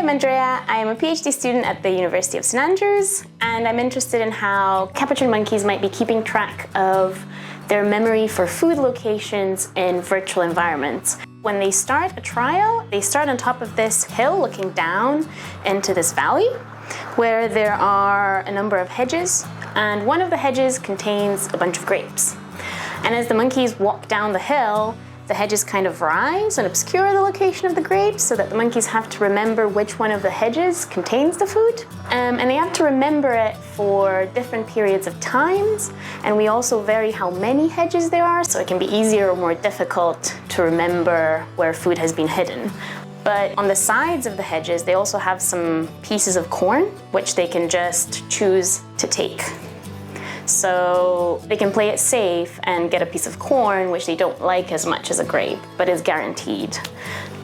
I'm Andrea. I am a PhD student at the University of St Andrews, and I'm interested in how Capuchin monkeys might be keeping track of their memory for food locations in virtual environments. When they start a trial, they start on top of this hill looking down into this valley where there are a number of hedges, and one of the hedges contains a bunch of grapes. And as the monkeys walk down the hill, the hedges kind of rise and obscure the location of the grapes so that the monkeys have to remember which one of the hedges contains the food. And they have to remember it for different periods of times. And we also vary how many hedges there are, so it can be easier or more difficult to remember where food has been hidden. But on the sides of the hedges, they also have some pieces of corn, which they can just choose to take. So they can play it safe and get a piece of corn, which they don't like as much as a grape, but is guaranteed.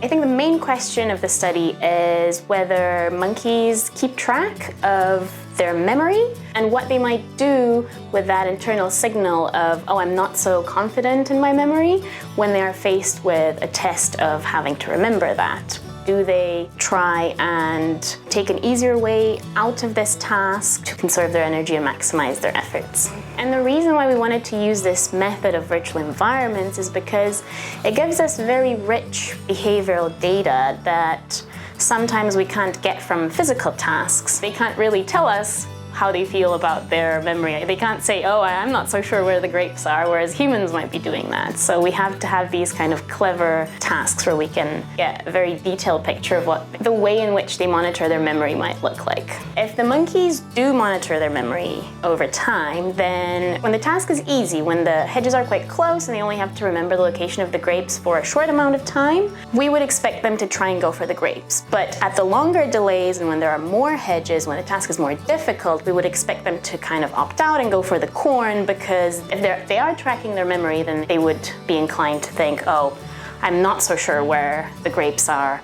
I think the main question of the study is whether monkeys keep track of their memory and what they might do with that internal signal of, oh, I'm not so confident in my memory, when they are faced with a test of having to remember that. Do they try and take an easier way out of this task to conserve their energy and maximize their efforts? And the reason why we wanted to use this method of virtual environments is because it gives us very rich behavioral data that sometimes we can't get from physical tasks. They can't really tell us how they feel about their memory. They can't say, oh, I'm not so sure where the grapes are, whereas humans might be doing that. So we have to have these kind of clever tasks where we can get a very detailed picture of what the way in which they monitor their memory might look like. If the monkeys do monitor their memory over time, then when the task is easy, when the hedges are quite close and they only have to remember the location of the grapes for a short amount of time, we would expect them to try and go for the grapes. But at the longer delays and when there are more hedges, when the task is more difficult, we would expect them to kind of opt out and go for the corn, because if they are tracking their memory, then they would be inclined to think, oh, I'm not so sure where the grapes are.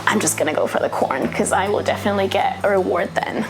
I'm just gonna go for the corn because I will definitely get a reward then.